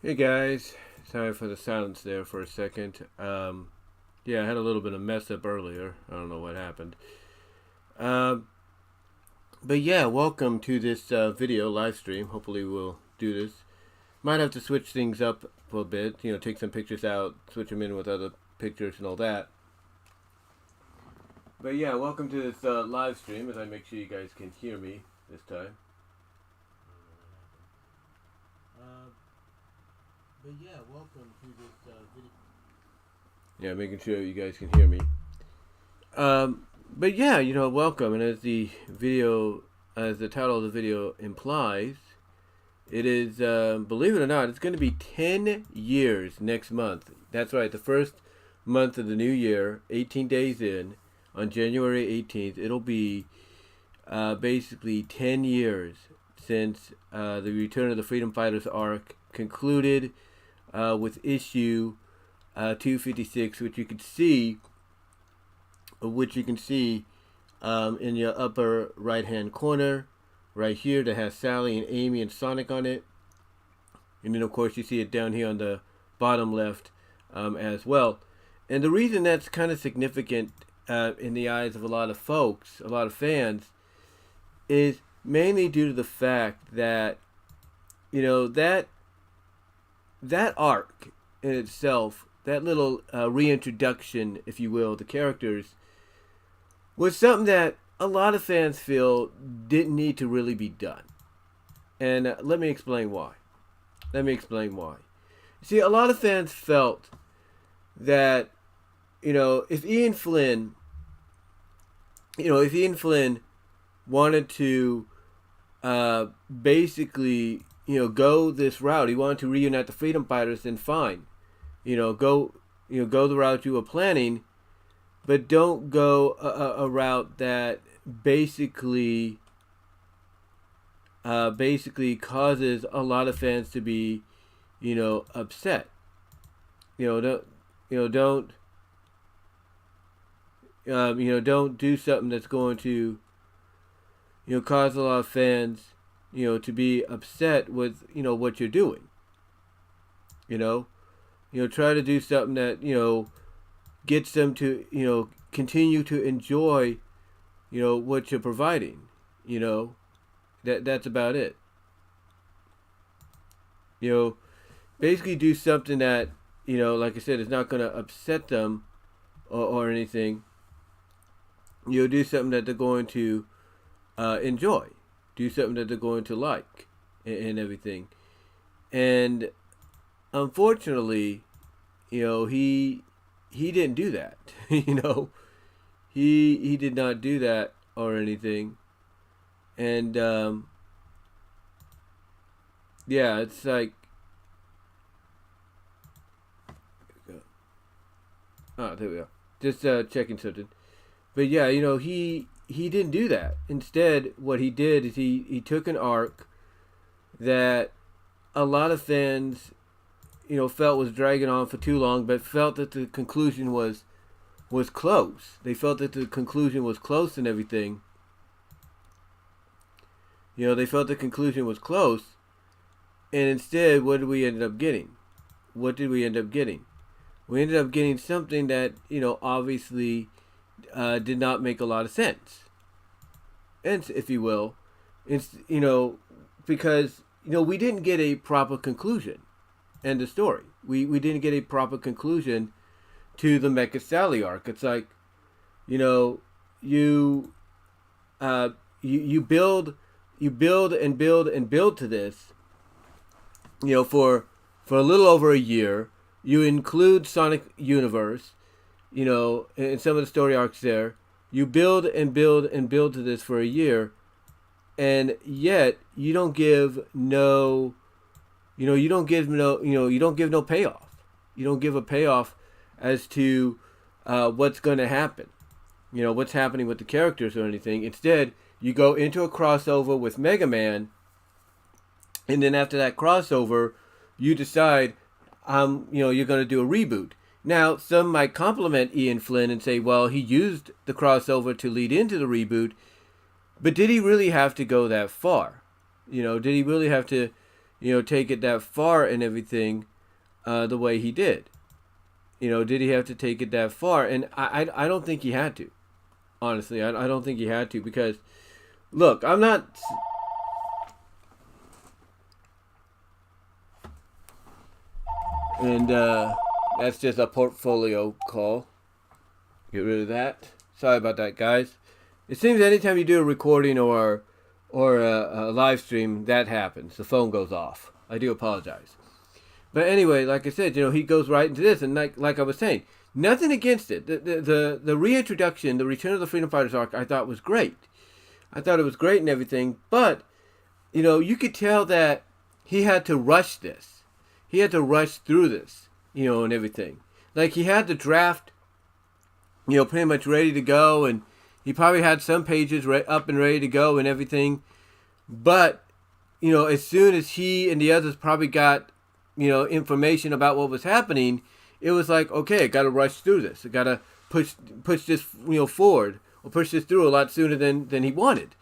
Hey guys, sorry for the silence there for a second. Yeah, I had a little bit of mess up earlier. I don't know what happened. Um, but yeah, welcome to this video live stream. Hopefully we'll do this. Might have to switch things up a bit. Take some pictures out, switch them in with other pictures and all that. But yeah, welcome to this live stream as I make sure you guys can hear me this time. But yeah, welcome to this video. Yeah, making sure you guys can hear me. But yeah, welcome. And as the title of the video implies, it is, believe it or not, it's going to be 10 years next month. That's right, the first month of the new year, 18 days in, on January 18th, it'll be basically 10 years since the Return of the Freedom Fighters arc concluded with issue 256, which you can see in your upper right hand corner right here, that has Sally and Amy and Sonic on it. And then of course you see it down here on the bottom left as well. And the reason that's kind of significant in the eyes of a lot of folks, a lot of fans, is mainly due to the fact that that arc in itself, that little reintroduction, if you will, the characters, was something that a lot of fans feel didn't need to really be done. And let me explain why. See, a lot of fans felt that, if Ian Flynn wanted to basically, go this route, he wanted to reunite the Freedom Fighters, then fine. Go the route you were planning, but don't go a route that basically causes a lot of fans to be, upset. Don't do something that's going to, cause a lot of fans, to be upset with, what you're doing. Try to do something that, gets them to, continue to enjoy, what you're providing. That's about it. Basically do something that, like I said, is not going to upset them or anything. Do something that they're going to enjoy. Do something that they're going to like and everything. And unfortunately, he didn't do that. He did not do that or anything. And yeah, it's like, there we go. Just checking something. But yeah, he didn't do that. Instead, what he did is he took an arc that a lot of fans, felt was dragging on for too long, but felt that the conclusion was close. They felt that the conclusion was close and everything. They felt the conclusion was close. And instead, what did we end up getting? We ended up getting something that, obviously did not make a lot of sense. And if you will, it's, because, we didn't get a proper conclusion. End of story. We didn't get a proper conclusion to the Mecha Sally arc. It's like, you build and build to this, for a little over a year. You include Sonic Universe, in some of the story arcs there. You build and build to this for a year, and yet you don't give no payoff. You don't give a payoff as to what's going to happen. What's happening with the characters or anything. Instead, you go into a crossover with Mega Man, and then after that crossover, you decide, you're going to do a reboot. Now, some might compliment Ian Flynn and say, well, he used the crossover to lead into the reboot, but did he really have to go that far? Did he really have to, take it that far and everything, the way he did. Did he have to take it that far? And I don't think he had to. Honestly, I don't think he had to, because, look, I'm not... And that's just a portfolio call. Get rid of that. Sorry about that, guys. It seems anytime you do a recording or a live stream, that happens. The phone goes off. I do apologize. But anyway, like I said, he goes right into this, and like I was saying, nothing against it. The reintroduction, the Return of the Freedom Fighters arc, I thought was great. I thought it was great and everything, but you could tell that he had to rush this. He had to rush through this, and everything. Like, he had the draft, pretty much ready to go, and he probably had some pages up and ready to go and everything. But, as soon as he and the others probably got, information about what was happening, it was like, okay, I got to rush through this. I got to push this, forward, or push this through a lot sooner than he wanted.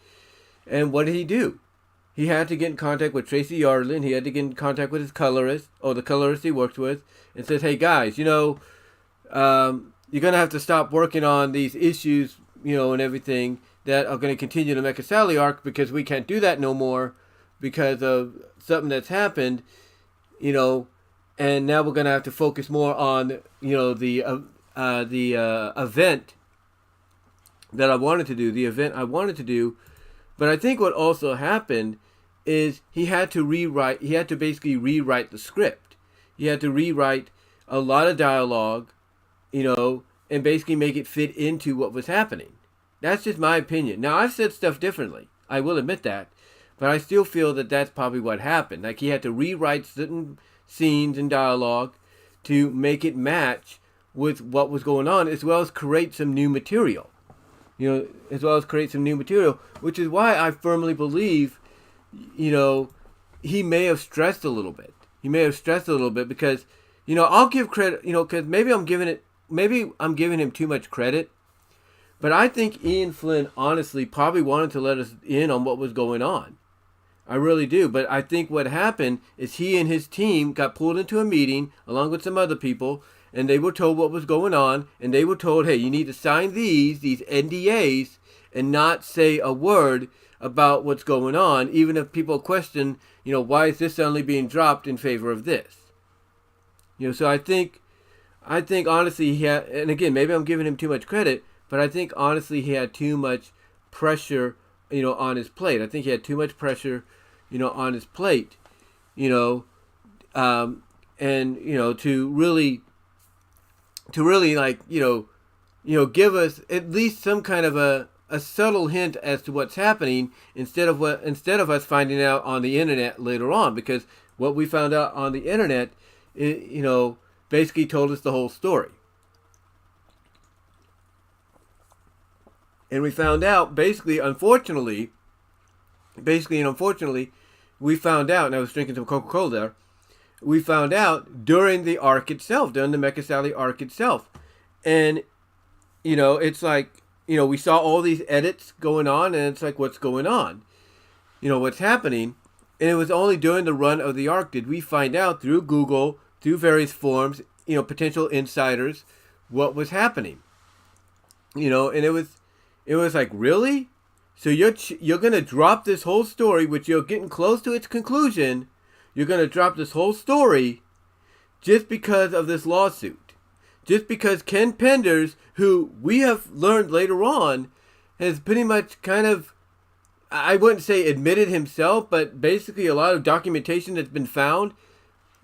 And what did he do? He had to get in contact with Tracy Yardlin. He had to get in contact with his colorist, or the colorist he worked with, and says, hey, guys, you're going to have to stop working on these issues, and everything that are going to continue the Mecha Sally arc, because we can't do that no more because of something that's happened, and now we're going to have to focus more on, the event that I wanted to do, But I think what also happened is he had to basically rewrite the script. He had to rewrite a lot of dialogue, and basically make it fit into what was happening. That's just my opinion. Now, I've said stuff differently. I will admit that. But I still feel that that's probably what happened. Like, he had to rewrite certain scenes and dialogue to make it match with what was going on, as well as create some new material. Which is why I firmly believe, he may have stressed a little bit. Because, I'll give credit, because maybe I'm giving him too much credit. But I think Ian Flynn, honestly, probably wanted to let us in on what was going on. I really do. But I think what happened is he and his team got pulled into a meeting, along with some other people, and they were told what was going on, and they were told, hey, you need to sign these NDAs, and not say a word about what's going on, even if people question, why is this suddenly being dropped in favor of this? So I think honestly he had, and again, maybe I'm giving him too much credit, but I think honestly he had too much pressure, on his plate. I think he had too much pressure, on his plate, and, to really like, give us at least some kind of a subtle hint as to what's happening, instead of us finding out on the internet later on, because what we found out on the internet, basically told us the whole story. And we found out, unfortunately, we found out, and I was drinking some Coca-Cola there, we found out during the arc itself, during the Mecha Sally arc itself. And, it's like, we saw all these edits going on, and it's like, what's going on? What's happening? And it was only during the run of the arc did we find out through Google, through various forums, potential insiders, what was happening. And it was like, really? So you're going to drop this whole story, which you're getting close to its conclusion. You're going to drop this whole story just because of this lawsuit. Just because Ken Penders, who we have learned later on, has pretty much kind of, I wouldn't say admitted himself, but basically a lot of documentation that's been found,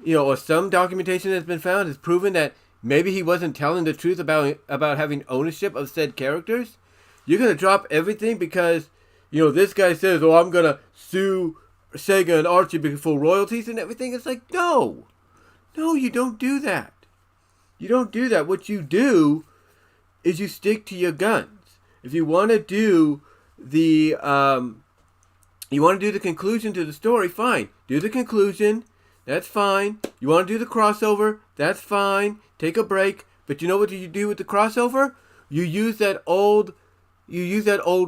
or some documentation that's been found has proven that maybe he wasn't telling the truth about having ownership of said characters. You're going to drop everything because, this guy says, oh, I'm going to sue Sega and Archie for royalties and everything. It's like, no, you don't do that. You don't do that. What you do is you stick to your guns. If you want to do the conclusion to the story, fine. Do the conclusion. That's fine. You want to do the crossover? That's fine. Take a break. But you know what you do with the crossover? You use that old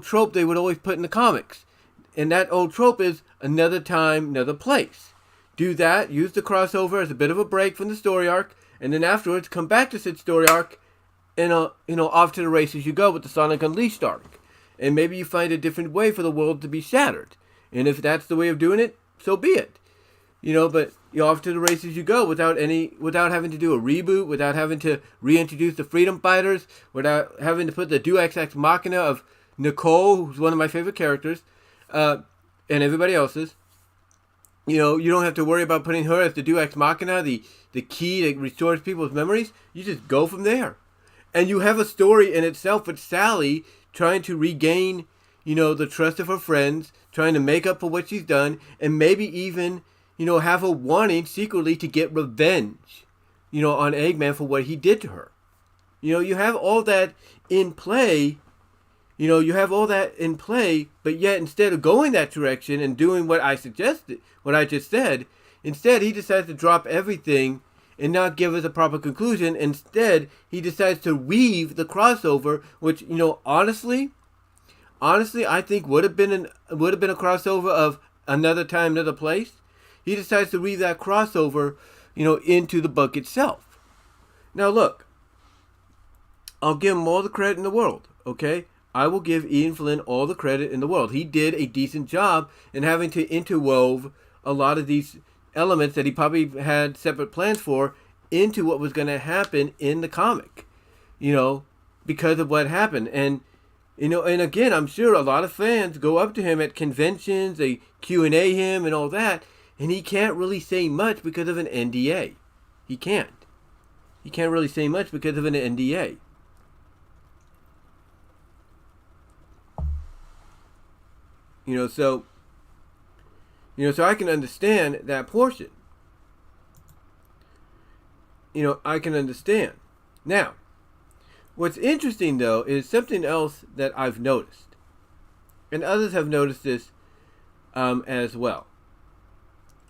trope they would always put in the comics. And that old trope is another time, another place. do that, use the crossover as a bit of a break from the story arc, and then afterwards come back to said story arc, and off to the races you go with the Sonic Unleashed arc. And maybe you find a different way for the world to be shattered. And if that's the way of doing it, so be it. But off to the races you go without having to do a reboot, without having to reintroduce the Freedom Fighters, without having to put the Deus Ex Machina of Nicole, who's one of my favorite characters, and everybody else's. You don't have to worry about putting her as the Deus Ex Machina, the key that restores people's memories. You just go from there. And you have a story in itself with Sally trying to regain, the trust of her friends, trying to make up for what she's done, and maybe even, have her wanting secretly to get revenge, on Eggman for what he did to her. You have all that in play. You have all that in play, but yet instead of going that direction and doing what I suggested, what I just said, instead he decides to drop everything and not give us a proper conclusion. Instead, he decides to weave the crossover, which, honestly, I think would have been a crossover of Another Time, Another Place. He decides to weave that crossover, into the book itself. Now look, I'll give him all the credit in the world, okay? I will give Ian Flynn all the credit in the world. He did a decent job in having to interwove a lot of these elements that he probably had separate plans for into what was going to happen in the comic, because of what happened. And, and again, I'm sure a lot of fans go up to him at conventions, they Q&A him and all that, and he can't really say much because of an NDA. He can't really say much because of an NDA. So I can understand that portion. I can understand. Now, what's interesting, though, is something else that I've noticed. And others have noticed this as well.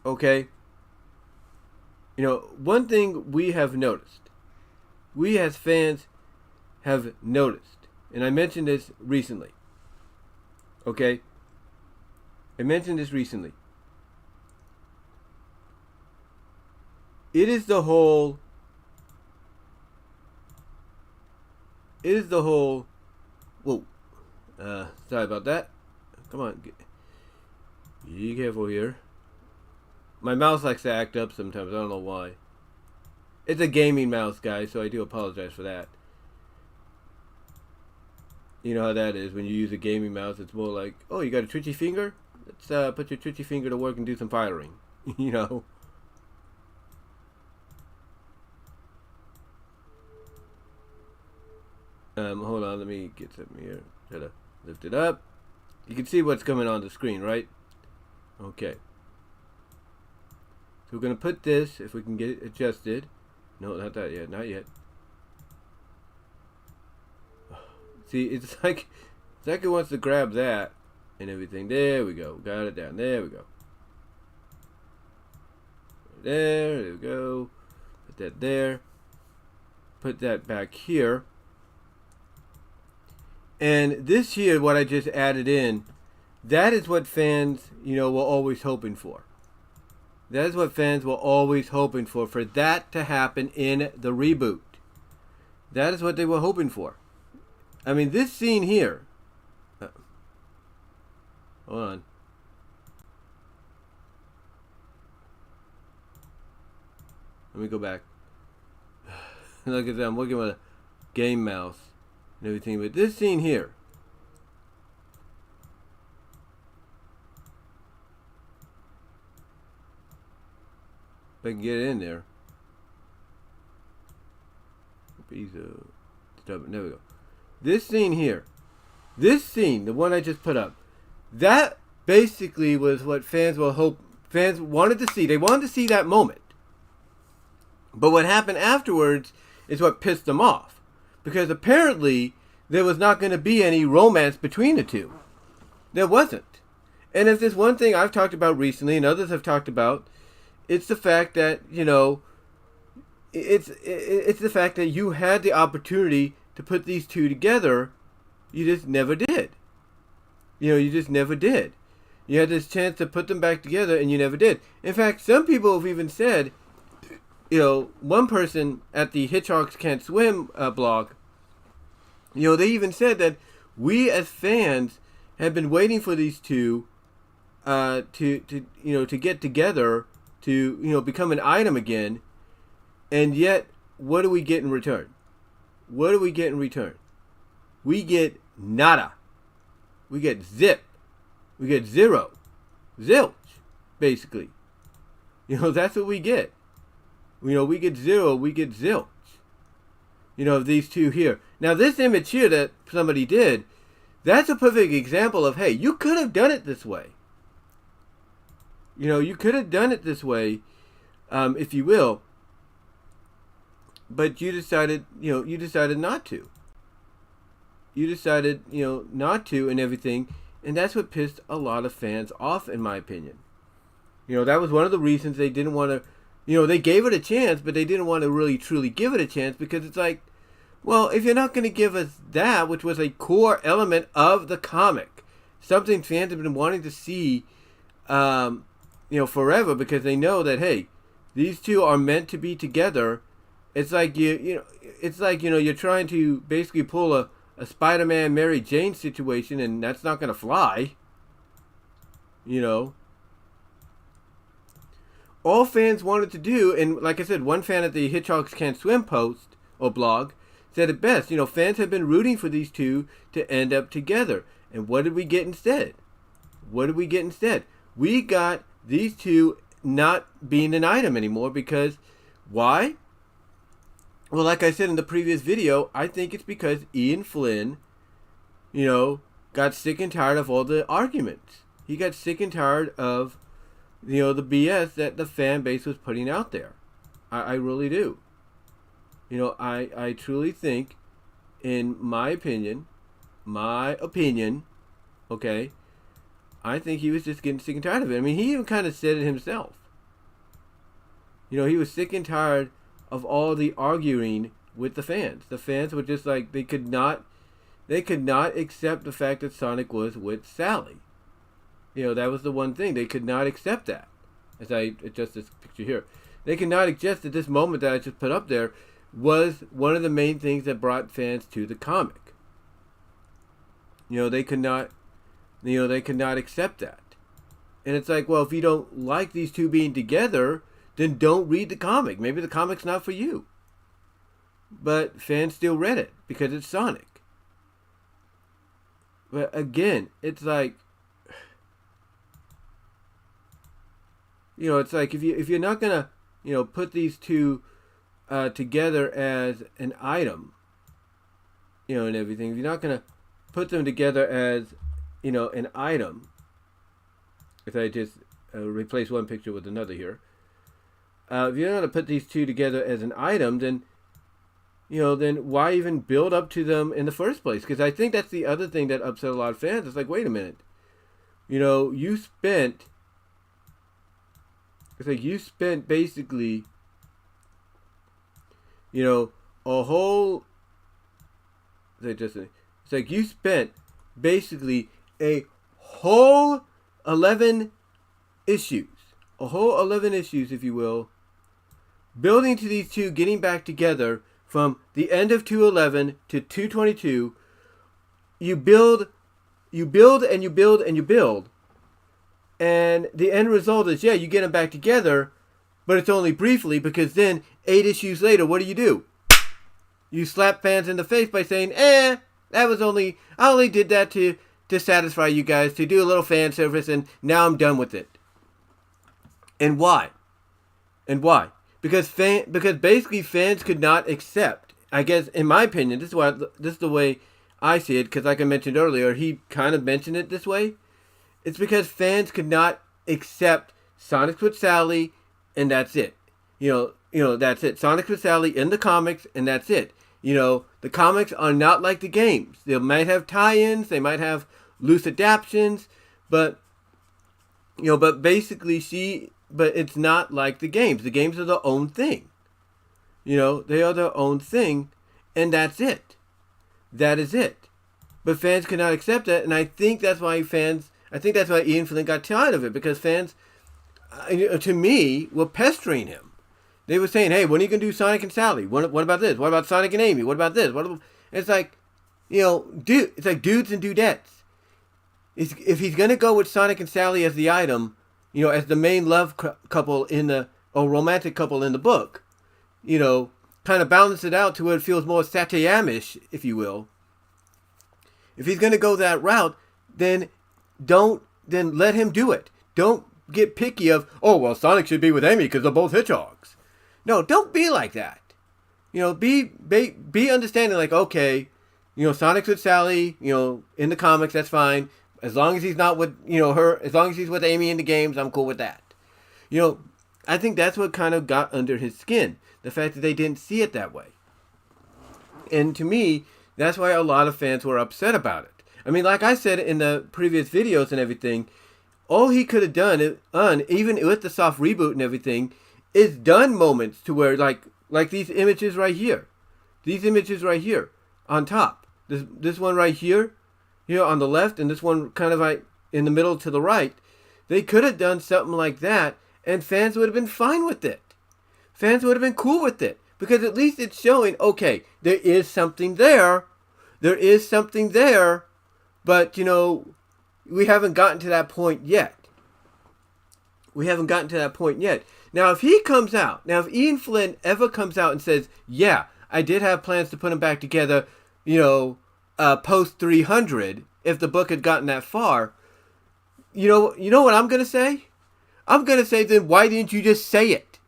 Okay? One thing we have noticed. We as fans have noticed. And I mentioned this recently. Okay? I mentioned this recently. It is the whole. Whoa. Sorry about that. Come on. Be careful here. My mouse likes to act up sometimes. I don't know why. It's a gaming mouse, guys, so I do apologize for that. You know how that is. When you use a gaming mouse, it's more like, oh, you got a twitchy finger? Let's put your twitchy finger to work and do some firing. Hold on, let me get something here. Try to lift it up. You can see what's coming on the screen, right? Okay. So we're going to put this, if we can get it adjusted. No, not that yet, not yet. See, it's like it wants to grab that and everything. There we go. Got it down. There we go. There we go. Put that there. Put that back here. And this here, what I just added in, that is what fans, were always hoping for. That is what fans were always hoping for that to happen in the reboot. That is what they were hoping for. I mean, this scene here. Hold on. Let me go back. Look at that. I'm looking at a game mouse and everything. But this scene here. If I can get in there. There we go. This scene here. This scene, the one I just put up. That basically was what fans wanted to see. They wanted to see that moment. But what happened afterwards is what pissed them off. Because apparently there was not going to be any romance between the two. There wasn't. And if there's one thing I've talked about recently and others have talked about, it's the fact that, it's the fact that you had the opportunity to put these two together. You just never did. You just never did. You had this chance to put them back together, and you never did. In fact, some people have even said, one person at the Hitchhawks Can't Swim blog, they even said that we as fans have been waiting for these two to get together to become an item again, and yet what do we get in return? What do we get in return? We get nada. We get zip. We get zero. Zilch, basically. That's what we get. We get zero, we get zilch. Of these two here. Now, this image here that somebody did, that's a perfect example of, hey, you could have done it this way. You could have done it this way, if you will. But you decided not to. You decided, not to and everything. And that's what pissed a lot of fans off, in my opinion. That was one of the reasons they didn't want to, they gave it a chance, but they didn't want to really truly give it a chance, because it's like, well, if you're not going to give us that, which was a core element of the comic, something fans have been wanting to see, forever, because they know that, hey, these two are meant to be together. It's like you're trying to basically pull a Spider-Man Mary Jane situation, and that's not going to fly. All fans wanted to do, and like I said, one fan at the Hitchhawks Can't Swim post or blog said it best. Fans have been rooting for these two to end up together. And what did we get instead? We got these two not being an item anymore, because why? Well, like I said in the previous video, I think it's because Ian Flynn, got sick and tired of all the arguments. He got sick and tired of, the BS that the fan base was putting out there. I really do. I truly think, in my opinion, okay, I think he was just getting sick and tired of it. I mean, he even kind of said it himself. He was sick and tired of all the arguing with the fans. The fans were just like, they could not accept the fact that Sonic was with Sally. That was the one thing. They could not accept that. As I adjust this picture here, they could not accept that this moment that I just put up there was one of the main things that brought fans to the comic. They could not accept that. And it's like, well, if you don't like these two being together, then don't read the comic. Maybe the comic's not for you. But fans still read it because it's Sonic. But again, it's like, it's like if you're not gonna, put these two together as an item, and everything. If you're not gonna put them together as, an item. If I just replace one picture with another here. If you're not going to put these two together as an item, then why even build up to them in the first place? Because I think that's the other thing that upset a lot of fans. It's like, wait a minute. You spent basically, a whole, it's like you spent basically a whole 11 issues, if you will, building to these two getting back together from the end of 211 to 222. You build, and you build, and you build. And the end result is, you get them back together, but it's only briefly, because then 8 issues later, what do? You slap fans in the face by saying, I only did that to satisfy you guys, to do a little fan service, and now I'm done with it. And why? Because basically fans could not accept, I guess, in my opinion, this is the way I see it, because like I mentioned earlier, he kind of mentioned it this way. It's because fans could not accept Sonic's with Sally, and that's it. That's it. Sonic's with Sally in the comics, and that's it. The comics are not like the games. They might have tie-ins, they might have loose adaptions, but basically but it's not like the games. The games are their own thing. They are their own thing, and that's it. That is it. But fans cannot accept that, and I think that's why I think that's why Ian Flynn got tired of it, because fans, to me, were pestering him. They were saying, hey, when are you going to do Sonic and Sally? What about this? What about Sonic and Amy? What about this? It's like, it's like dudes and dudettes. If he's going to go with Sonic and Sally as the item, as the main love couple or romantic couple in the book, kind of balance it out to where it feels more Satayamish, if you will. If he's going to go that route, then let him do it. Don't get picky of, oh, well, Sonic should be with Amy because they're both hedgehogs. No, don't be like that. Be understanding, like, okay, Sonic's with Sally, in the comics, that's fine. As long as he's not with, her, as long as he's with Amy in the games, I'm cool with that. I think that's what kind of got under his skin. The fact that they didn't see it that way. And to me, that's why a lot of fans were upset about it. I mean, like I said in the previous videos and everything, all he could have done, even with the soft reboot and everything, is done moments to where, like these images right here. These images right here on top. This one right here on the left, and this one kind of like in the middle to the right. They could have done something like that, and fans would have been fine with it. Fans would have been cool with it. Because at least it's showing, okay, there is something there. There is something there. But, we haven't gotten to that point yet. We haven't gotten to that point yet. Now, if if Ian Flynn ever comes out and says, yeah, I did have plans to put them back together, post 300, if the book had gotten that far, you know what I'm going to say? I'm going to say, then why didn't you just say it?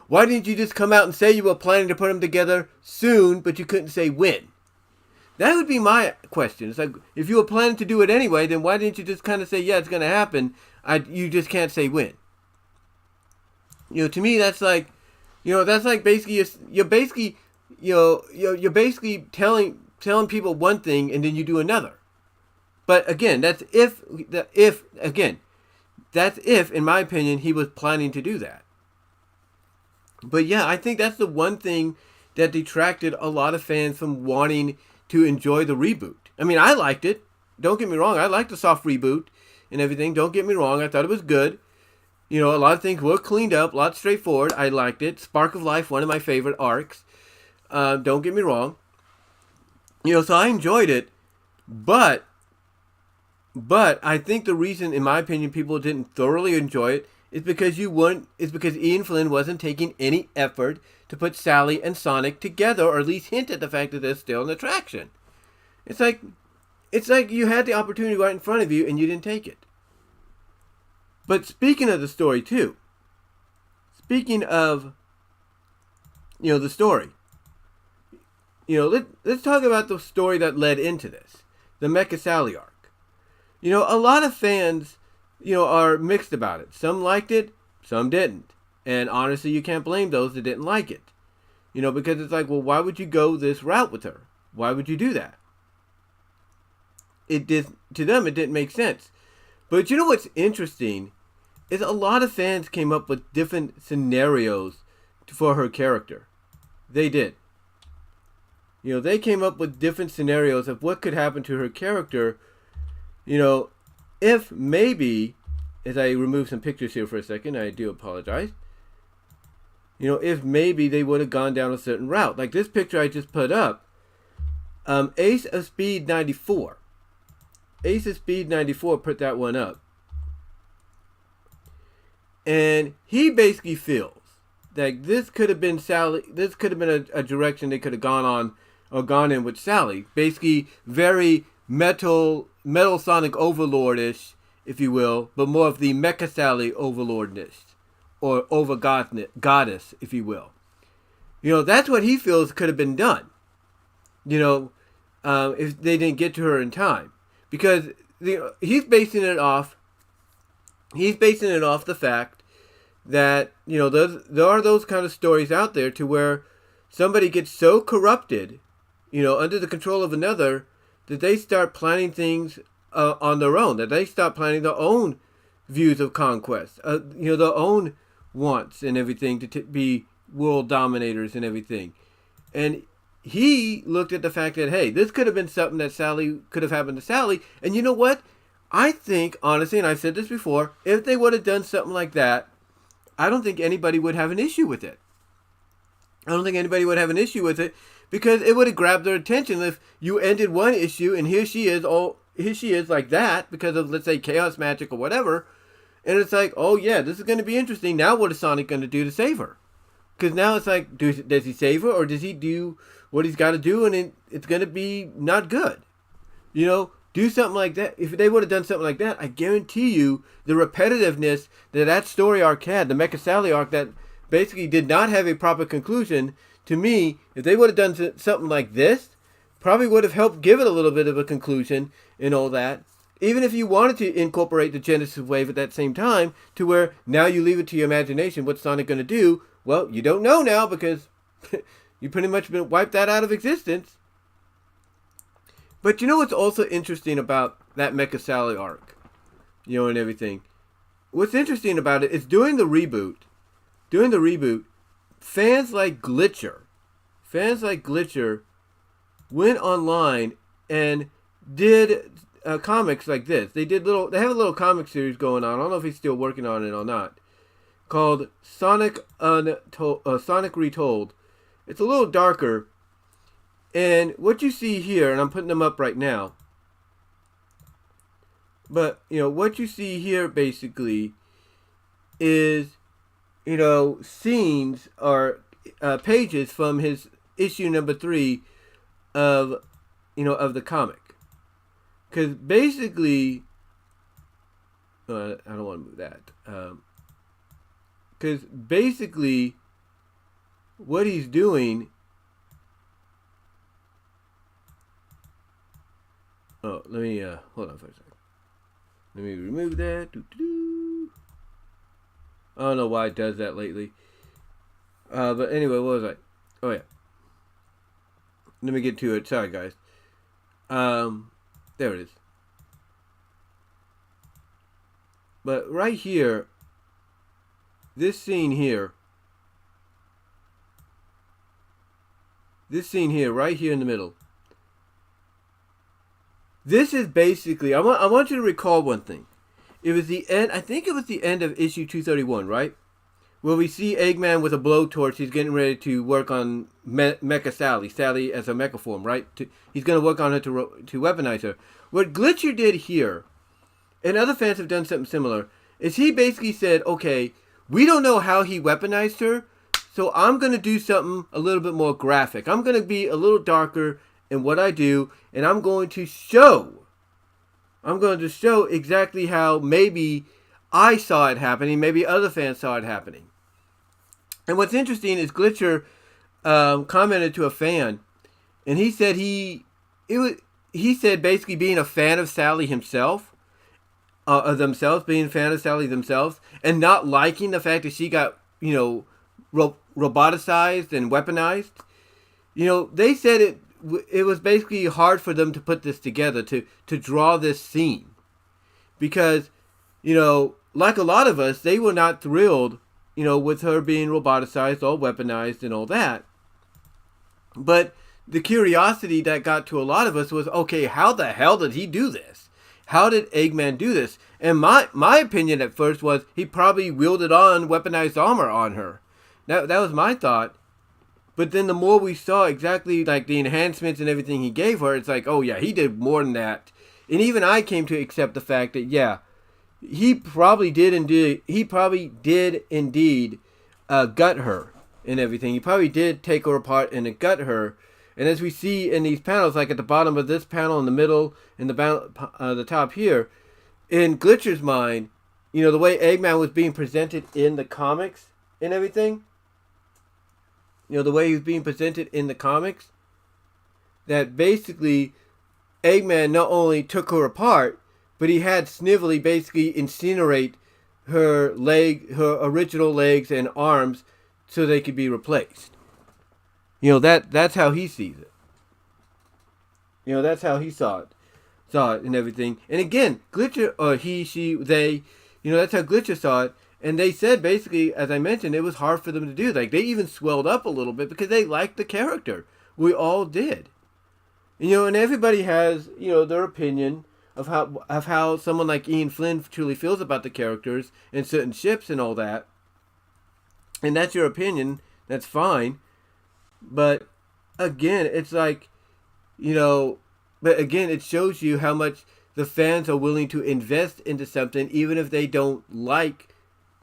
Why didn't you just come out and say you were planning to put them together soon, but you couldn't say when? That would be my question. It's like, if you were planning to do it anyway, then why didn't you just kind of say, yeah, it's going to happen? You just can't say when. To me, that's like, that's like basically, you're basically telling people one thing and then you do another. But again, that's if, in my opinion, he was planning to do that. But yeah, I think that's the one thing that detracted a lot of fans from wanting to enjoy the reboot. I mean, I liked it. Don't get me wrong. I liked the soft reboot and everything. Don't get me wrong. I thought it was good. A lot of things were cleaned up, a lot straightforward. I liked it. Spark of Life, one of my favorite arcs. Don't get me wrong. So I enjoyed it. But I think the reason, in my opinion, people didn't thoroughly enjoy it is because Ian Flynn wasn't taking any effort to put Sally and Sonic together, or at least hint at the fact that they're still an attraction. It's like you had the opportunity right in front of you and you didn't take it. But speaking of the story too, speaking of the story, let's talk about the story that led into this, the Mecha Sally arc. A lot of fans are mixed about it. Some liked it, some didn't. And honestly, you can't blame those that didn't like it. Because it's like, well, why would you go this route with her? Why would you do that? To them, it didn't make sense. But what's interesting is a lot of fans came up with different scenarios for her character. They did. They came up with different scenarios of what could happen to her character, if maybe, as I remove some pictures here for a second, I do apologize. If maybe they would have gone down a certain route. Like this picture I just put up, Ace of Speed 94. Ace of Speed 94 put that one up. And he basically feels that this could have been Sally, this could have been a direction they could have gone on or gone in with Sally. Basically very Metal Sonic Overlord-ish, if you will, but more of the Mecha Sally Overlord-ish, or over goddess, if you will. That's what he feels could have been done. If they didn't get to her in time, because he's basing it off the fact that there are those kind of stories out there to where somebody gets so corrupted, under the control of another, that they start planning things on their own, that they start planning their own views of conquest, their own wants and everything to be world dominators and everything. And he looked at the fact that, hey, this could have been something that could have happened to Sally. And you know what? I think, honestly, and I've said this before, if they would have done something like that, I don't think anybody would have an issue with it. I don't think anybody would have an issue with it because it would have grabbed their attention if you ended one issue and here she is like that because of, let's say, chaos magic or whatever. And it's like, oh yeah, this is going to be interesting. Now what is Sonic going to do to save her? Because now it's like, does he save her or does he do what he's got to do and it's going to be not good? You know, do something like that. If they would have done something like that, I guarantee you the repetitiveness that story arc had, the Mecha Sally arc that basically did not have a proper conclusion, to me, if they would have done something like this, probably would have helped give it a little bit of a conclusion and all that. Even if you wanted to incorporate the Genesis wave at that same time, to where now you leave it to your imagination, what's Sonic going to do? Well, you don't know now because you pretty much been wiped that out of existence. But you know what's also interesting about that Mecha Sally arc, you know, and everything? What's interesting about it is during the reboot, fans like Glitcher went online and did comics like this. They have a little comic series going on. I don't know if he's still working on it or not, called Sonic Retold. It's a little darker. And what you see here, and I'm putting them up right now, but, you know, what you see here basically is, you know, scenes or pages from his issue number 3 of, you know, of the comic. Because basically, I don't want to move that. Because basically, what he's doing. Oh, let me hold on for a second. Let me remove that. I don't know why it does that lately. But anyway, what was I? Oh yeah. Let me get to it. Sorry, guys. There it is. But right here, this scene here, right here in the middle. This is basically, I want you to recall one thing. It was the end, I think it was the end of issue 231, right? Where we see Eggman with a blowtorch. He's getting ready to work on Mecha Sally as a mecha form, right? He's going to work on her to weaponize her. What Glitcher did here, and other fans have done something similar, is he basically said, okay, we don't know how he weaponized her, so I'm going to do something a little bit more graphic. I'm going to be a little darker in what I do, and I'm going to show exactly how maybe I saw it happening, maybe other fans saw it happening. And what's interesting is Glitcher commented to a fan, and he said he said basically being a fan of Sally himself, being a fan of Sally themselves, and not liking the fact that she got, you know, roboticized and weaponized. You know, they said it was basically hard for them to put this together, to draw this scene. Because, you know, like a lot of us, they were not thrilled, you know, with her being roboticized, all weaponized and all that. But the curiosity that got to a lot of us was, okay, how the hell did he do this? How did Eggman do this? And my opinion at first was he probably wielded on weaponized armor on her. That was my thought. But then the more we saw exactly like the enhancements and everything he gave her, it's like, oh yeah, he did more than that. And even I came to accept the fact that, yeah, he probably did indeed gut her and everything. He probably did take her apart and gut her. And as we see in these panels, like at the bottom of this panel, in the middle, in the top here, in Glitcher's mind, you know, the way Eggman was being presented in the comics and everything, you know, the way he was being presented in the comics, that basically Eggman not only took her apart, but he had Snively basically incinerate her original legs and arms so they could be replaced. You know, that's how he sees it. You know, that's how he saw it and everything. And again, Glitcher, or he, she, they, you know, that's how Glitcher saw it. And they said basically, as I mentioned, it was hard for them to do. Like, they even swelled up a little bit because they liked the character. We all did. You know, and everybody has, you know, their opinion of how someone like Ian Flynn truly feels about the characters and certain ships and all that. And that's your opinion. That's fine. But again, it's like, but again, it shows you how much the fans are willing to invest into something, even if they don't like,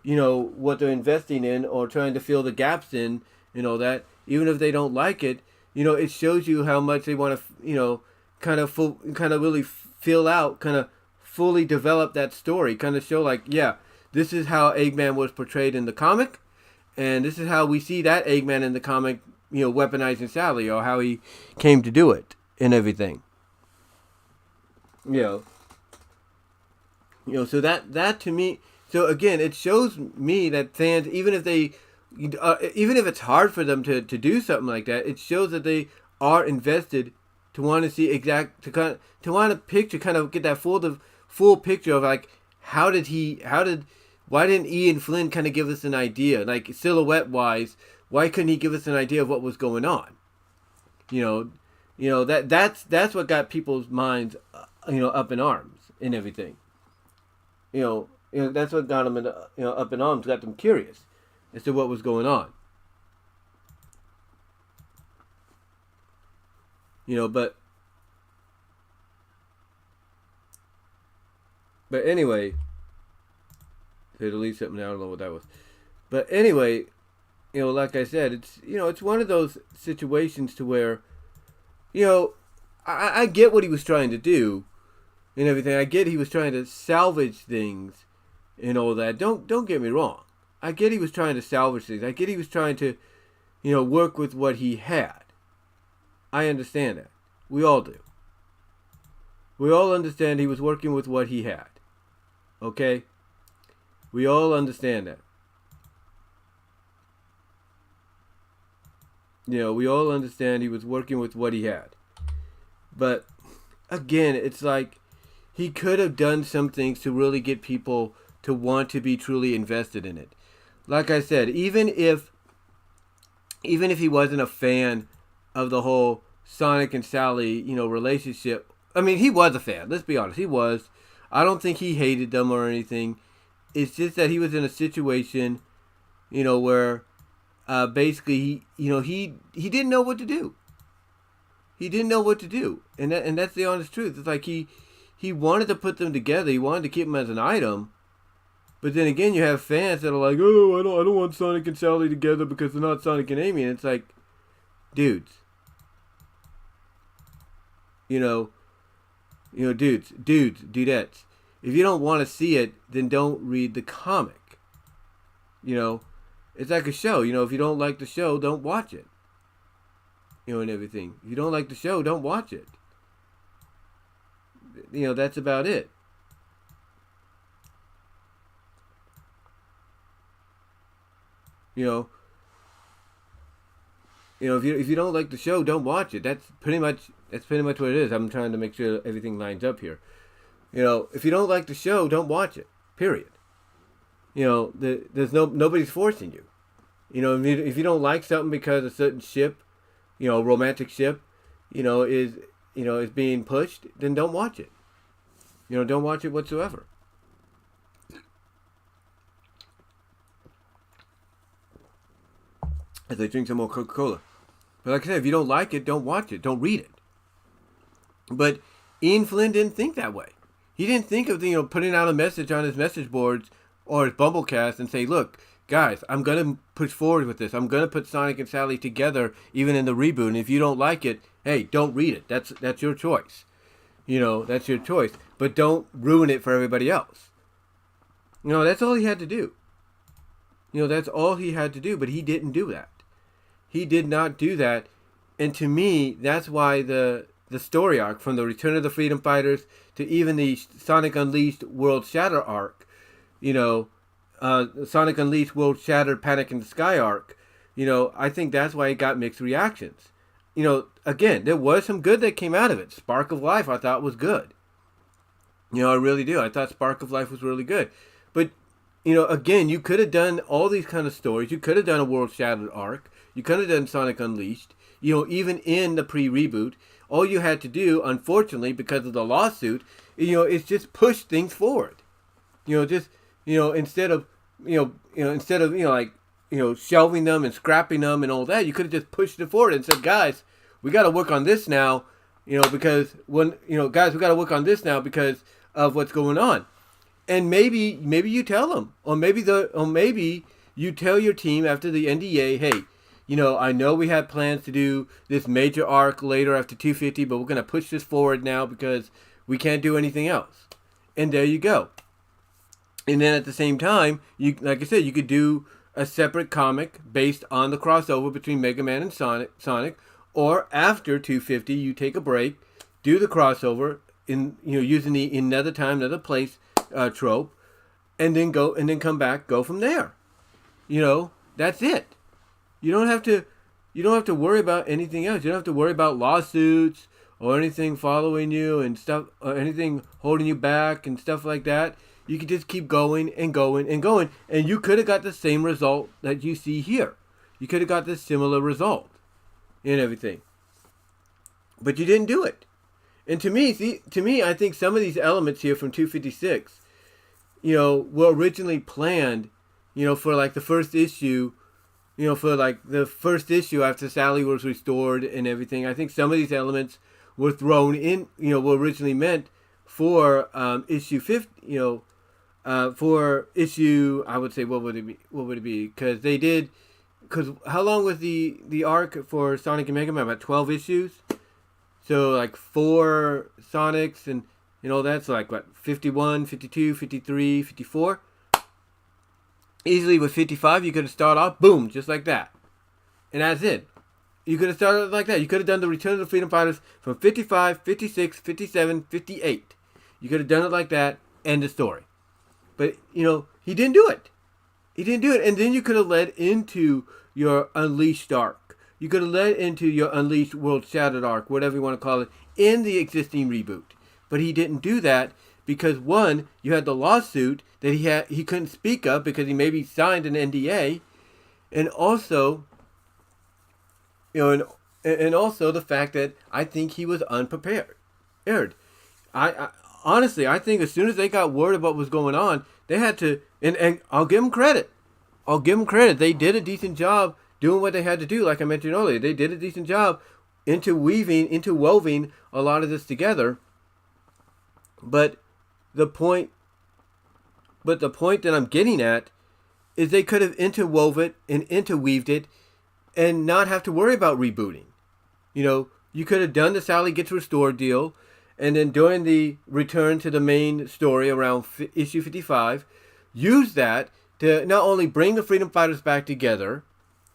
what they're investing in or trying to fill the gaps in and all that. Even if they don't like it, it shows you how much they want to, kind of really fill out, kind of fully develop that story, kind of show like, yeah, this is how Eggman was portrayed in the comic, and this is how we see that Eggman in the comic, weaponizing Sally, or how he came to do it and everything. So that to me, so again, it shows me that fans, even if it's hard for them to do something like that, it shows that they are invested to want to see to want to picture, kind of get that full picture of like, why didn't Ian Flynn kind of give us an idea, like silhouette wise, why couldn't he give us an idea of what was going on? That's what got people's minds, up in arms and everything. That's what got them up in arms, got them curious as to what was going on. But anyway, they delete something. I don't know what that was. But anyway, like I said, it's one of those situations to where, I get what he was trying to do and everything. I get he was trying to salvage things and all that. Don't get me wrong. I get he was trying to salvage things. I get he was trying to, work with what he had. I understand that. We all do. We all understand he was working with what he had. Okay? We all understand that. We all understand he was working with what he had. But, again, it's like he could have done some things to really get people to want to be truly invested in it. Like I said, even if he wasn't a fan of the whole Sonic and Sally, relationship. I mean, he was a fan. Let's be honest. He was. I don't think he hated them or anything. It's just that he was in a situation, where basically he didn't know what to do. He didn't know what to do, and that's the honest truth. It's like he wanted to put them together. He wanted to keep them as an item, but then again, you have fans that are like, oh, I don't want Sonic and Sally together because they're not Sonic and Amy. And it's like, dudes. Dudettes. If you don't want to see it, then don't read the comic. It's like a show. If you don't like the show, don't watch it. And everything. If you don't like the show, don't watch it. That's about it. If you don't like the show, don't watch it. That's pretty much what it is. I'm trying to make sure everything lines up here. If you don't like the show, don't watch it. Period. There's nobody's forcing you. If you don't like something because a certain ship, romantic ship, is being pushed, then don't watch it. Don't watch it whatsoever. As I drink some more Coca-Cola. But like I said, if you don't like it, don't watch it. Don't read it. But Ian Flynn didn't think that way. He didn't think of putting out a message on his message boards or his Bumblecast and say, look, guys, I'm going to push forward with this. I'm going to put Sonic and Sally together even in the reboot. And if you don't like it, hey, don't read it. That's your choice. That's your choice. But don't ruin it for everybody else. That's all he had to do. That's all he had to do. But he didn't do that. He did not do that. And to me, that's why the story arc, from the Return of the Freedom Fighters to even the Sonic Unleashed World Shatter arc, Sonic Unleashed World Shatter Panic in the Sky arc, I think that's why it got mixed reactions. Again, there was some good that came out of it. Spark of Life I thought was good. I really do. I thought Spark of Life was really good. But, again, you could have done all these kind of stories. You could have done a World Shattered arc. You could have done Sonic Unleashed. Even in the pre-reboot, all you had to do, unfortunately, because of the lawsuit, is just push things forward. Just instead of shelving them and scrapping them and all that, you could have just pushed it forward and said, guys, we got to work on this now, because guys, we got to work on this now because of what's going on. And maybe you tell them, or maybe you tell your team after the NDA, hey, I know we had plans to do this major arc later after 250, but we're going to push this forward now because we can't do anything else. And there you go. And then at the same time, like I said, you could do a separate comic based on the crossover between Mega Man and Sonic, or after 250, you take a break, do the crossover in using the another time, another place trope, and then come back, go from there. That's it. You don't have to worry about anything else. You don't have to worry about lawsuits or anything following you and stuff, or anything holding you back and stuff like that. You could just keep going and going and going, and you could have got the same result that you see here. You could have got this similar result and everything. But you didn't do it. And to me, I think some of these elements here from 256, were originally planned, for like the first issue, for like the first issue after Sally was restored and everything. I think some of these elements were thrown in, were originally meant for issue 50, for issue, I would say, what would it be? Because how long was the arc for Sonic and Mega Man? About 12 issues? So like 4 Sonics and all that, so like what, 51, 52, 53, 54? Easily with 55, you could have started off, boom, just like that. And that's it. You could have started like that. You could have done the Return of the Freedom Fighters from 55, 56, 57, 58. You could have done it like that, end of story. But, he didn't do it. He didn't do it. And then you could have led into your Unleashed arc. You could have led into your Unleashed World Shattered arc, whatever you want to call it, in the existing reboot. But he didn't do that because, one, you had the lawsuit that he couldn't speak of because he maybe signed an NDA, and also, and also the fact that I think he was unprepared. I honestly, I think as soon as they got word about what was going on, they had to, and I'll give them credit. They did a decent job doing what they had to do. Like I mentioned earlier, they did a decent job interweaving a lot of this together. But the point that I'm getting at is they could have interweaved it and not have to worry about rebooting. You could have done the Sally Gets Restored deal, and then during the return to the main story around issue 55, use that to not only bring the Freedom Fighters back together,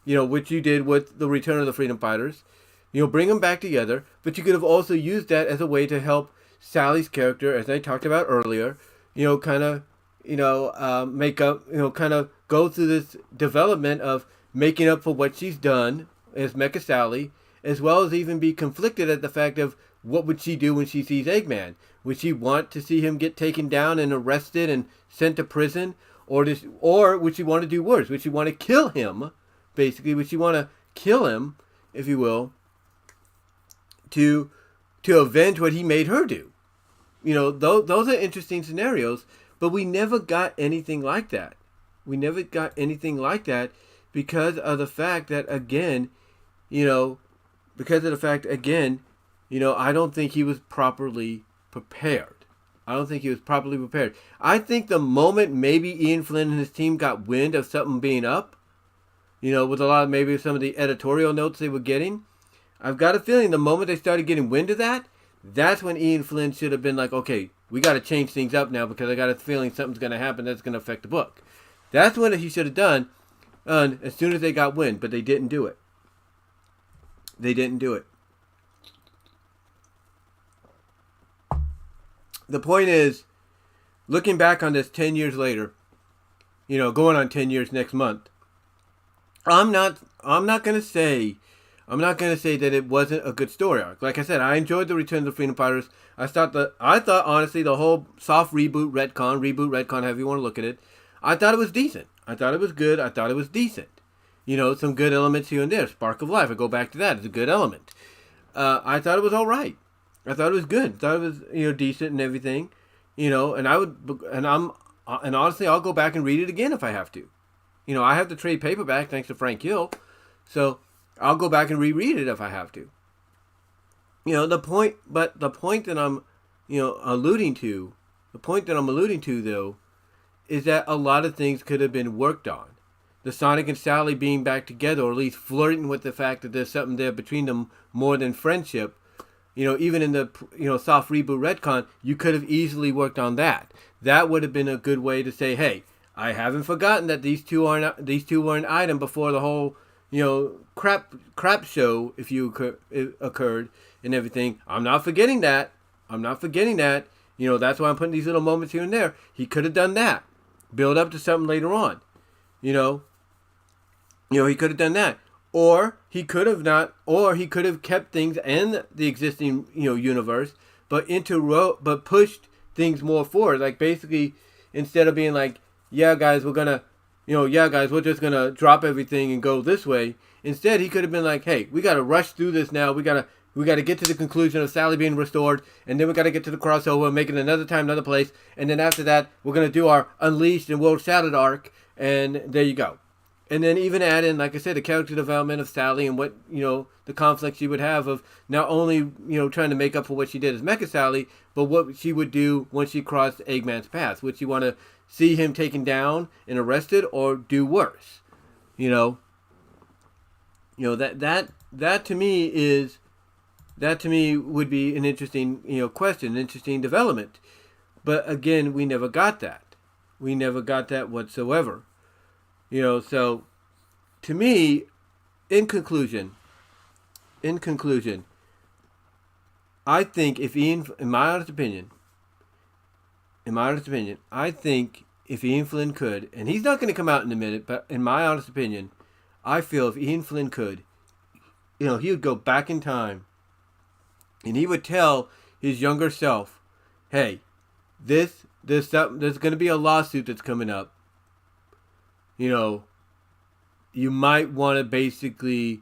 which you did with the Return of the Freedom Fighters, bring them back together, but you could have also used that as a way to help Sally's character, as I talked about earlier, kind of, make up, kind of go through this development of making up for what she's done as Mecha Sally, as well as even be conflicted at the fact of what would she do when she sees Eggman? Would she want to see him get taken down and arrested and sent to prison? Or would she want to do worse? Would she want to kill him, basically? Would she want to kill him, if you will, to avenge what he made her do? Those are interesting scenarios, but we never got anything like that. We never got anything like that because of the fact that, again, I don't think he was properly prepared. I think the moment maybe Ian Flynn and his team got wind of something being up, with a lot of maybe some of the editorial notes they were getting, I've got a feeling the moment they started getting wind of that, that's when Ian Flynn should have been like, okay, we got to change things up now because I got a feeling something's going to happen that's going to affect the book. That's what he should have done as soon as they got wind, but they didn't do it. The point is, looking back on this 10 years later, going on 10 years next month, I'm not going to say that it wasn't a good story arc. Like I said, I enjoyed the Return of the Freedom Fighters. I thought honestly the whole soft reboot, retcon, however you want to look at it, I thought it was decent. I thought it was good. I thought it was decent. Some good elements here and there. Spark of Life, I go back to that. It's a good element. I thought it was all right. I thought it was good. I thought it was decent and everything, and and honestly, I'll go back and read it again if I have to. I have the trade paperback thanks to Frank Hill, so I'll go back and reread it if I have to. The point that I'm, alluding to, though, is that a lot of things could have been worked on. The Sonic and Sally being back together, or at least flirting with the fact that there's something there between them more than friendship. Even in the soft reboot retcon, you could have easily worked on that. That would have been a good way to say, hey, I haven't forgotten that these two were an item before the whole crap show it occurred and everything. I'm not forgetting that. That's why I'm putting these little moments here and there. He could have done that. Build up to something later on. He could have done that. Or he could have not, or he could have kept things in the existing, universe, but pushed things more forward. Like basically, instead of being like, yeah guys, we're just gonna drop everything and go this way. Instead, he could have been like, hey, we gotta rush through this now. We gotta get to the conclusion of Sally being restored, and then we gotta get to the crossover, make it another time, another place, and then after that, we're gonna do our Unleashed and World Shattered arc, and there you go. And then even add in, like I said, the character development of Sally and what, the conflict she would have of not only, trying to make up for what she did as Mecha Sally, but what she would do once she crossed Eggman's path. Would she want to see him taken down and arrested, or do worse? That to me would be an interesting, question, an interesting development. But again, we never got that. We never got that whatsoever. So to me, in conclusion, I think in my honest opinion, I think if Ian Flynn could, and he's not going to come out in a minute, but in my honest opinion, I feel if Ian Flynn could, he would go back in time and he would tell his younger self, hey, there's going to be a lawsuit that's coming up. You might want to basically,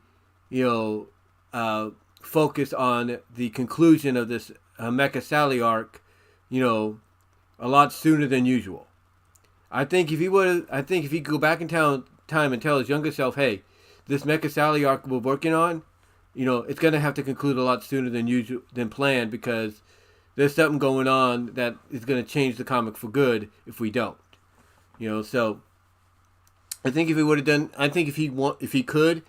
focus on the conclusion of this Mecha Sally arc, a lot sooner than usual. I think if he could go back in time and tell his younger self, hey, this Mecha Sally arc we're working on, it's going to have to conclude a lot sooner than planned, because there's something going on that is going to change the comic for good if we don't. So I think if he could,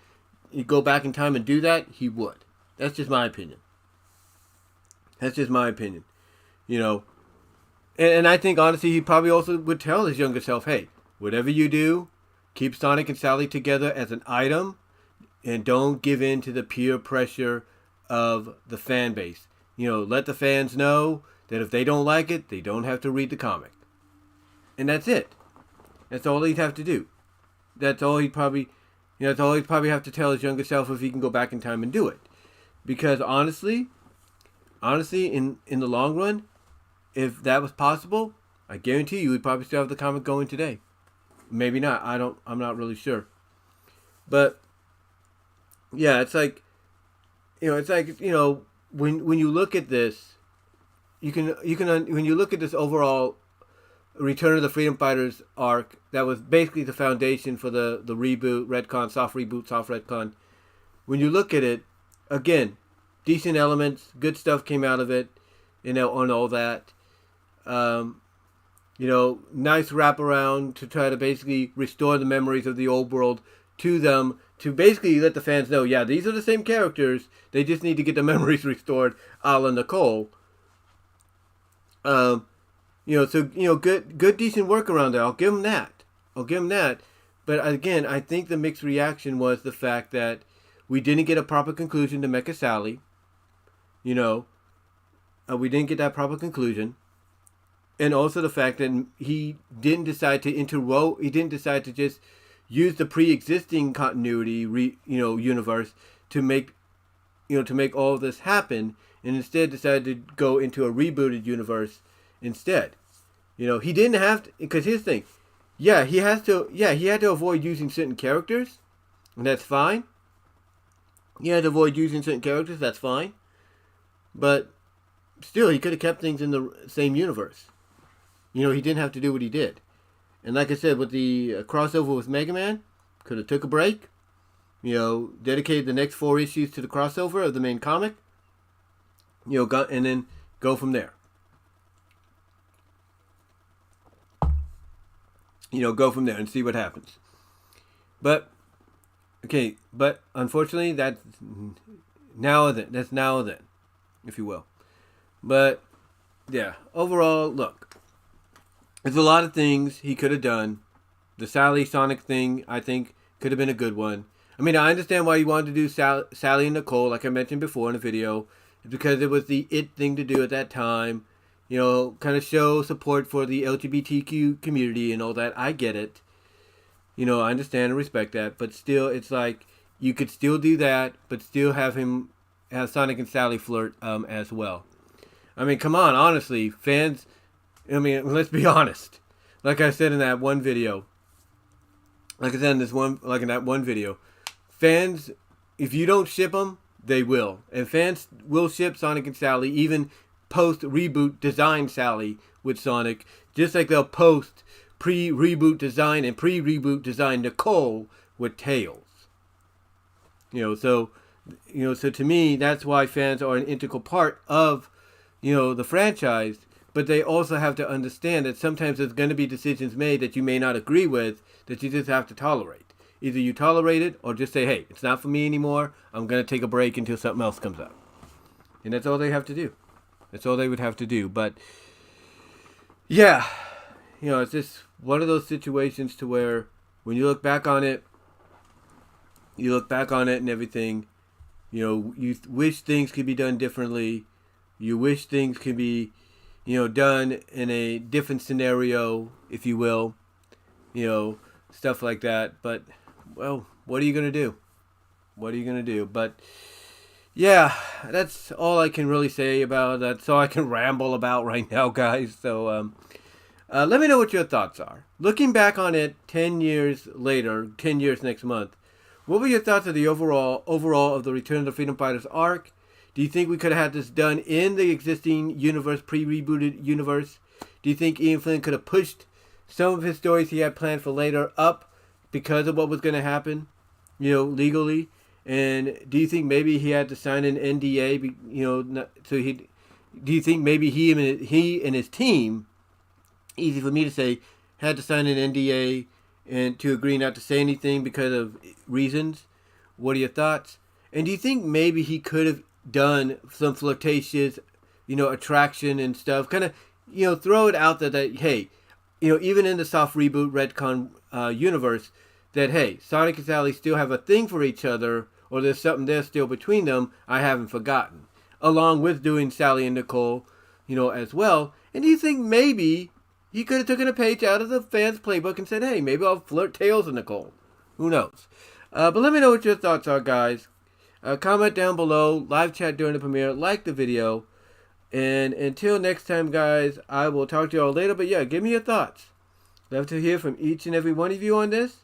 he'd go back in time and do that, he would. That's just my opinion. And I think honestly, he probably also would tell his younger self, hey, whatever you do, keep Sonic and Sally together as an item, and don't give in to the peer pressure of the fan base. Let the fans know that if they don't like it, they don't have to read the comic. And that's it. That's all he'd have to do. That's all he'd probably have to tell his younger self if he can go back in time and do it. Because honestly, in the long run, if that was possible, I guarantee you would probably still have the comic going today. Maybe not. I'm not really sure. But yeah, it's like when you look at this, when you look at this overall Return of the Freedom Fighters arc, that was basically the foundation for the reboot, retcon, soft reboot, soft retcon. When you look at it, again, decent elements, good stuff came out of it, on all that. Nice wraparound to try to basically restore the memories of the old world to them, to basically let the fans know, yeah, these are the same characters, they just need to get the memories restored, a la Nicole. Good decent work around there. I'll give him that. But again, I think the mixed reaction was the fact that we didn't get a proper conclusion to Mecha Sally. We didn't get that proper conclusion. And also the fact that he didn't decide to just use the pre-existing continuity, universe to make all of this happen, and instead decided to go into a rebooted universe instead. He didn't have to, because here's the thing. Yeah, he had to avoid using certain characters, and that's fine. He had to avoid using certain characters, that's fine. But still, he could have kept things in the same universe. You know, he didn't have to do what he did. And like I said, with the crossover with Mega Man, could have took a break. You know, dedicated the next 4 issues to the crossover of the main comic. You know, and then go from there. You know, go from there and see what happens. But, okay, but unfortunately, that's now or then. That's now or then, if you will. But, yeah, overall, look. There's a lot of things he could have done. The Sally Sonic thing, I think, could have been a good one. I mean, I understand why you wanted to do Sally and Nicole, like I mentioned before in the video. It's because it was the it thing to do at that time. You know, kind of show support for the LGBTQ community and all that. I get it. You know, I understand and respect that. But still, it's like, you could still do that, but still have Sonic and Sally flirt as well. I mean, come on, honestly, fans, I mean, let's be honest. Like I said in that one video, fans, if you don't ship them, they will. And fans will ship Sonic and Sally, even post-reboot design Sally with Sonic, just like they'll post pre-reboot design and pre-reboot design Nicole with Tails. So to me, that's why fans are an integral part of, the franchise. But they also have to understand that sometimes there's going to be decisions made that you may not agree with, that you just have to tolerate. Either you tolerate it or just say, hey, it's not for me anymore. I'm going to take a break until something else comes up. And that's all they have to do. That's all they would have to do. But, yeah, it's just one of those situations to where when you look back on it, and everything, you wish things could be done differently. You wish things could be, done in a different scenario, if you will. Stuff like that. But, well, what are you going to do? But, yeah, that's all I can really say about that. That's all I can ramble about right now, guys. So, let me know what your thoughts are. Looking back on it 10 years later, 10 years next month, what were your thoughts of the overall of the Return of the Freedom Fighters arc? Do you think we could have had this done in the existing universe, pre-rebooted universe? Do you think Ian Flynn could have pushed some of his stories he had planned for later up because of what was going to happen, legally? And do you think maybe he had to sign an NDA, do you think maybe he and his team, easy for me to say, had to sign an NDA and to agree not to say anything because of reasons? What are your thoughts? And do you think maybe he could have done some flirtatious, attraction and stuff? Kind of, throw it out there that, hey, even in the soft reboot retcon universe, that, hey, Sonic and Sally still have a thing for each other, or there's something there still between them I haven't forgotten. Along with doing Sally and Nicole, as well. And do you think maybe he could have taken a page out of the fans' playbook and said, hey, maybe I'll flirt Tails and Nicole? Who knows? But let me know what your thoughts are, guys. Comment down below, live chat during the premiere, like the video. And until next time, guys, I will talk to you all later. But yeah, give me your thoughts. Love to hear from each and every one of you on this.